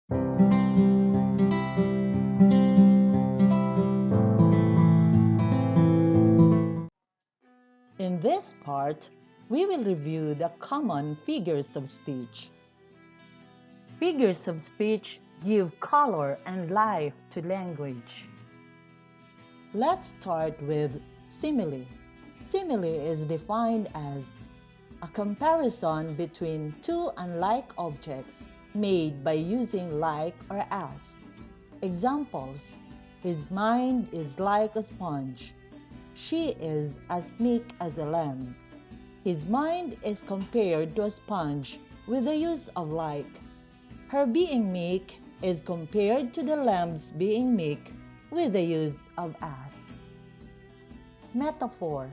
In this part, we will review the common figures of speech. Figures of speech give color and life to language. Let's start with simile. Simile is defined as a comparison between two unlike objects made by using like or as. Examples: his mind is like a sponge. She is as meek as a lamb. His mind is compared to a sponge with the use of like. Her being meek is compared to the lamb's being meek with the use of as. Metaphor.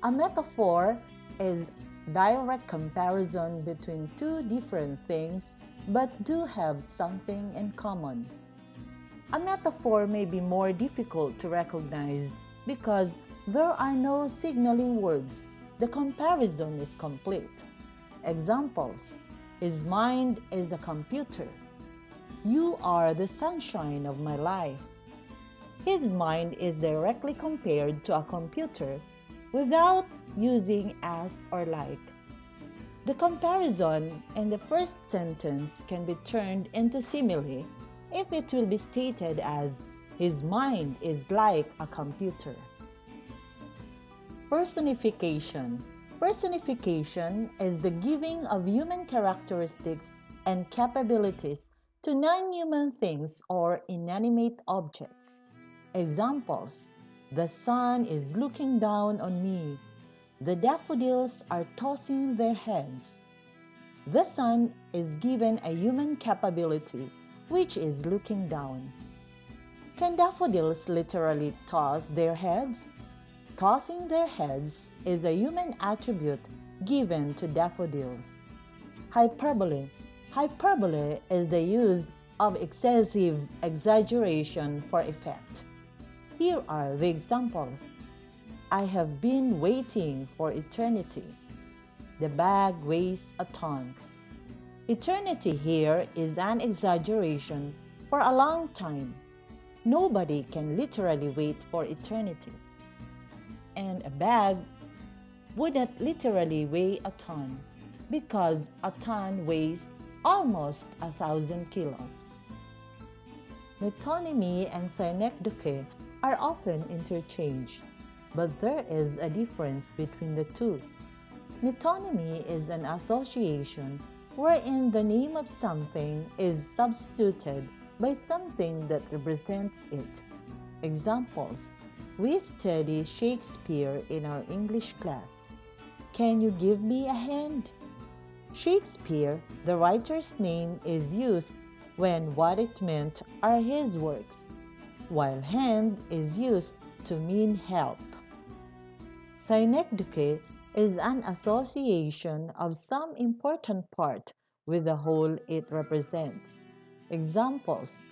A metaphor is direct comparison between two different things but do have something in common. A metaphor may be more difficult to recognize because there are no signaling words. The comparison is complete. Examples: his mind is a computer. You are the sunshine of my life. His mind is directly compared to a computer without using as or like. The comparison in the first sentence can be turned into simile if it will be stated as his mind is like a computer. Personification. Personification is the giving of human characteristics and capabilities to non-human things or inanimate objects. Examples: the sun is looking down on me. The daffodils are tossing their heads. The sun is given a human capability, which is looking down. Can daffodils literally toss their heads? Tossing their heads is a human attribute given to daffodils. Hyperbole. Hyperbole is the use of excessive exaggeration for effect. Here are the examples. I have been waiting for eternity. The bag weighs a ton. Eternity here is an exaggeration for a long time. Nobody can literally wait for eternity. And a bag wouldn't literally weigh a ton because a ton weighs almost 1,000 kilos. Metonymy and synecdoche are often interchanged, but there is a difference between the two. Metonymy is an association wherein the name of something is substituted by something that represents it. Examples: we study Shakespeare in our English class. Can you give me a hand? Shakespeare, the writer's name, is used when what it meant are his works, while hand is used to mean help. Synecdoche is an association of some important part with the whole it represents. Examples: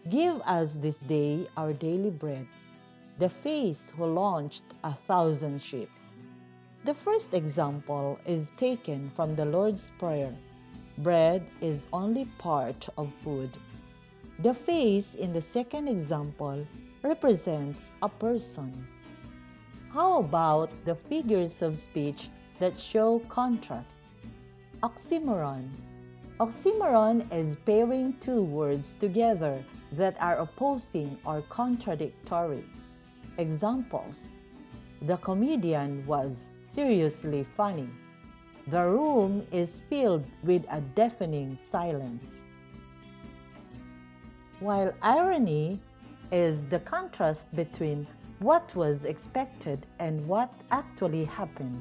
give us this day our daily bread. The face who launched 1,000 ships. The first example is taken from the Lord's Prayer. Bread is only part of food. The face in the second example represents a person. How about the figures of speech that show contrast? Oxymoron. Oxymoron is pairing two words together that are opposing or contradictory. Examples: the comedian was seriously funny. The room is filled with a deafening silence. While irony is the contrast between what was expected and what actually happened.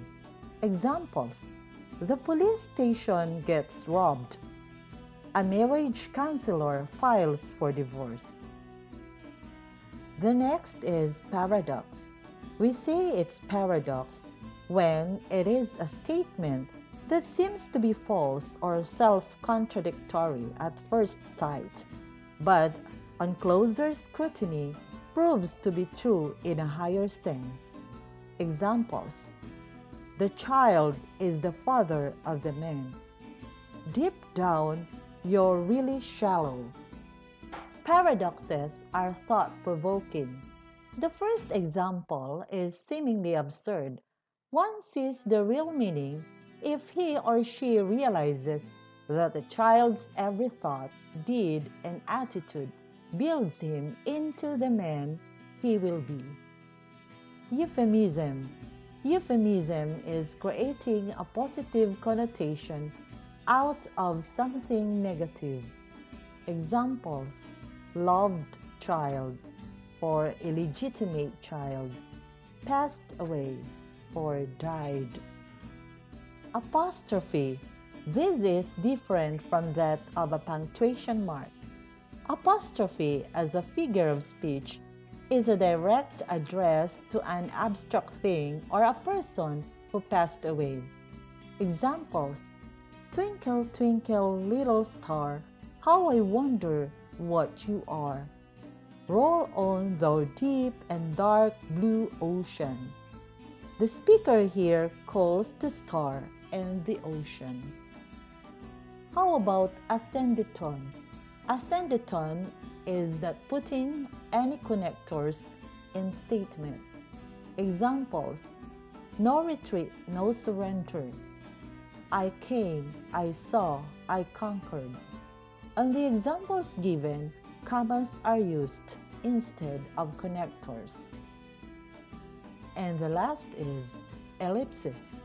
Examples: the police station gets robbed. A marriage counselor files for divorce. The next is paradox. We say it's paradox when it is a statement that seems to be false or self-contradictory at first sight, but on closer scrutiny proves to be true in a higher sense. Examples: the child is the father of the man. Deep down, you're really shallow. Paradoxes are thought-provoking. The first example is seemingly absurd. One sees the real meaning if he or she realizes that a child's every thought, deed, and attitude builds him into the man he will be. Euphemism. Euphemism is creating a positive connotation out of something negative. Examples: loved child for illegitimate child, passed away or died. Apostrophe. This is different from that of a punctuation mark. Apostrophe as a figure of speech is a direct address to an abstract thing or a person who passed away. Examples: twinkle, twinkle, little star, how I wonder what you are. Roll on, thou deep and dark blue ocean. The speaker here calls the star and the ocean. How about ascenditon? Ascenditon is that putting any connectors in statements. Examples: no retreat, no surrender. I came, I saw, I conquered. On the examples given, commas are used instead of connectors. And the last is ellipsis.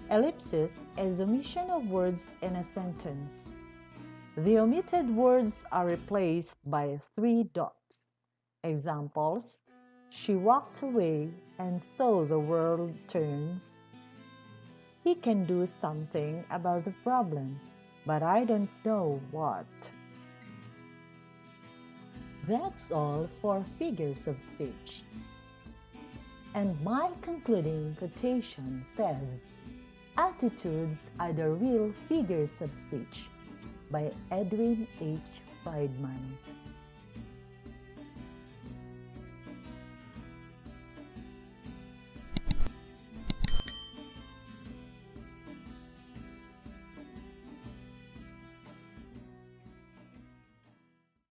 Ellipsis is omission of words in a sentence. The omitted words are replaced by 3 dots. Examples: she walked away and so the world turns. He can do something about the problem, but I don't know what. That's all for figures of speech. And my concluding quotation says, "Attitudes are the real figures of speech," by Edwin H. Friedman.